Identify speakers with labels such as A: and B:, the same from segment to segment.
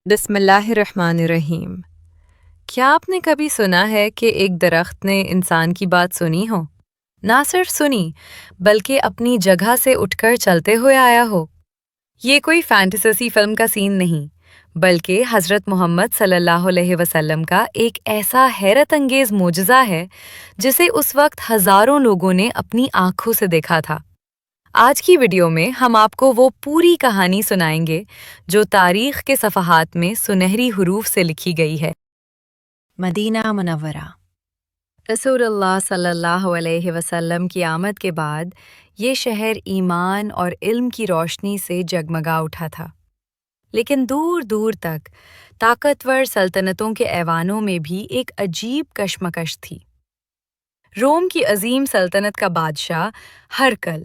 A: بسم اللہ الرحمن الرحیم۔ کیا آپ نے کبھی سنا ہے کہ ایک درخت نے انسان کی بات سنی ہو؟ نہ صرف سنی بلکہ اپنی جگہ سے اٹھ کر چلتے ہوئے آیا ہو۔ یہ کوئی فینٹیسی فلم کا سین نہیں بلکہ حضرت محمد صلی اللہ علیہ وسلم کا ایک ایسا حیرت انگیز معجزہ ہے جسے اس وقت ہزاروں لوگوں نے اپنی آنکھوں سے دیکھا تھا۔ آج کی ویڈیو میں ہم آپ کو وہ پوری کہانی سنائیں گے جو تاریخ کے صفحات میں سنہری حروف سے لکھی گئی ہے۔ مدینہ منورہ۔ رسول اللہ صلی اللہ علیہ وسلم کی آمد کے بعد یہ شہر ایمان اور علم کی روشنی سے جگمگا اٹھا تھا، لیکن دور دور تک طاقتور سلطنتوں کے ایوانوں میں بھی ایک عجیب کشمکش تھی۔ روم کی عظیم سلطنت کا بادشاہ ہرقل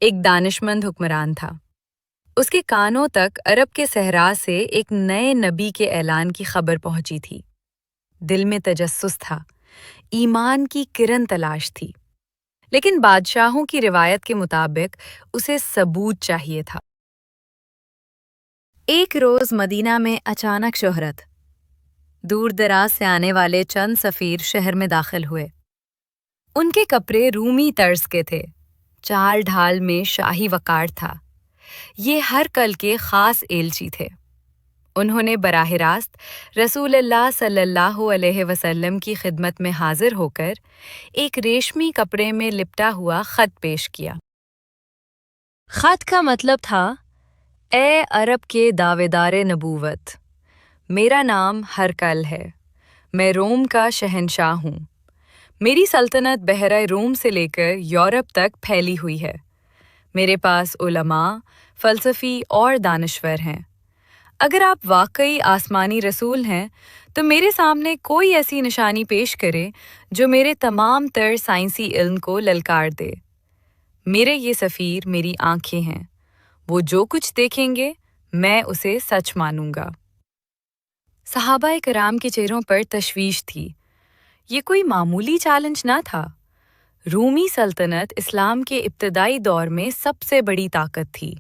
A: ایک دانشمند حکمران تھا۔ اس کے کانوں تک عرب کے صحرا سے ایک نئے نبی کے اعلان کی خبر پہنچی تھی۔ دل میں تجسس تھا، ایمان کی کرن تلاش تھی، لیکن بادشاہوں کی روایت کے مطابق اسے ثبوت چاہیے تھا۔ ایک روز مدینہ میں اچانک شہرت، دور دراز سے آنے والے چند سفیر شہر میں داخل ہوئے۔ ان کے کپڑے رومی طرز کے تھے، چال ڈھال میں شاہی وقار تھا۔ یہ ہرقل کے خاص ایلچی تھے۔ انہوں نے براہ راست رسول اللہ صلی اللہ علیہ وسلم کی خدمت میں حاضر ہو کر ایک ریشمی کپڑے میں لپٹا ہوا خط پیش کیا۔ خط کا مطلب تھا: اے عرب کے دعویدار نبوت، میرا نام ہرقل ہے، میں روم کا شہنشاہ ہوں۔ میری سلطنت بحیرہ روم سے لے کر یورپ تک پھیلی ہوئی ہے۔ میرے پاس علماء، فلسفی اور دانشور ہیں۔ اگر آپ واقعی آسمانی رسول ہیں تو میرے سامنے کوئی ایسی نشانی پیش کرے جو میرے تمام تر سائنسی علم کو للکار دے۔ میرے یہ سفیر میری آنکھیں ہیں، وہ جو کچھ دیکھیں گے میں اسے سچ مانوں گا۔ صحابہ کرام کے چہروں پر تشویش تھی۔ یہ کوئی معمولی چیلنج نہ تھا۔ رومی سلطنت اسلام کے ابتدائی دور میں سب سے بڑی طاقت تھی۔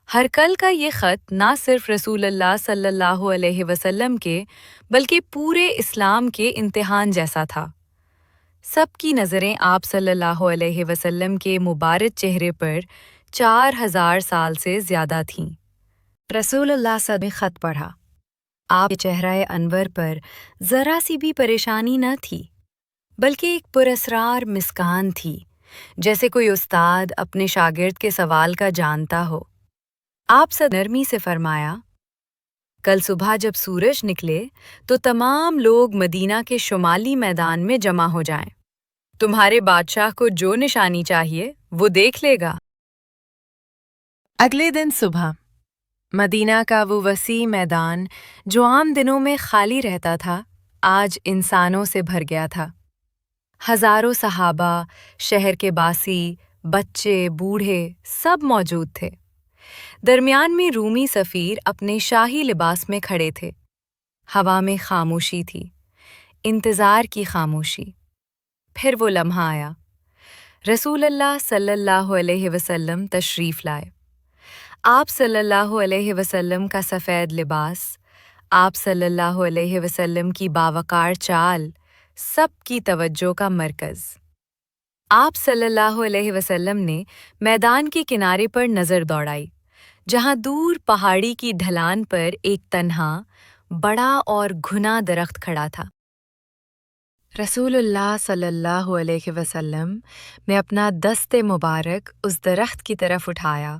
A: ہرقل کا یہ خط نہ صرف رسول اللہ صلی اللہ علیہ وسلم کے بلکہ پورے اسلام کے امتحان جیسا تھا۔ سب کی نظریں آپ صلی اللہ علیہ وسلم کے مبارک چہرے پر 4000 سال سے زیادہ تھیں۔ رسول اللہ صلی اللہ علیہ وسلم نے خط پڑھا۔ آپ کے چہرہ انور پر ذرا سی بھی پریشانی نہ تھی، بلکہ ایک پراسرار مسکان تھی، جیسے کوئی استاد اپنے شاگرد کے سوال کا جانتا ہو۔ آپ سے نرمی سے فرمایا: کل صبح جب سورج نکلے تو تمام لوگ مدینہ کے شمالی میدان میں جمع ہو جائیں۔ تمہارے بادشاہ کو جو نشانی چاہیے وہ دیکھ لے گا۔ اگلے دن صبح مدینہ کا وہ وسیع میدان جو عام دنوں میں خالی رہتا تھا، آج انسانوں سے بھر گیا تھا۔ ہزاروں صحابہ، شہر کے باسی، بچے، بوڑھے سب موجود تھے۔ درمیان میں رومی سفیر اپنے شاہی لباس میں کھڑے تھے۔ ہوا میں خاموشی تھی، انتظار کی خاموشی۔ پھر وہ لمحہ آیا۔ رسول اللہ صلی اللہ علیہ وسلم تشریف لائے۔ آپ صلی اللہ علیہ وسلم کا سفید لباس، آپ صلی اللہ علیہ وسلم کی باوقار چال، سب کی توجہ کا مرکز۔ آپ صلی اللہ علیہ وسلم نے میدان کے کنارے پر نظر دوڑائی، جہاں دور پہاڑی کی ڈھلان پر ایک تنہا، بڑا اور گھنا درخت کھڑا تھا۔ رسول اللہ صلی اللہ علیہ وسلم نے اپنا دست مبارک اس درخت کی طرف اٹھایا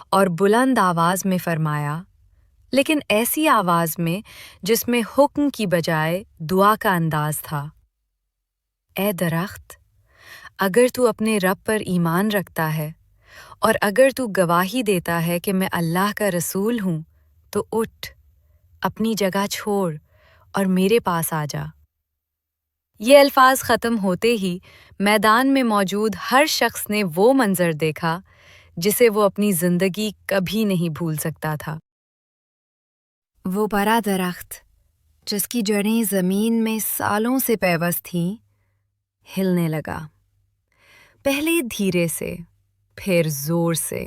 A: اور بلند آواز میں فرمایا، لیکن ایسی آواز میں جس میں حکم کی بجائے دعا کا انداز تھا: اے درخت، اگر تو اپنے رب پر ایمان رکھتا ہے اور اگر تو گواہی دیتا ہے کہ میں اللہ کا رسول ہوں تو اٹھ، اپنی جگہ چھوڑ اور میرے پاس آ جا۔ یہ الفاظ ختم ہوتے ہی میدان میں موجود ہر شخص نے وہ منظر دیکھا جسے وہ اپنی زندگی کبھی نہیں بھول سکتا تھا۔ وہ بڑا درخت جس کی جڑیں زمین میں سالوں سے پیوست تھیں، ہلنے لگا، پہلے دھیرے سے، پھر زور سے۔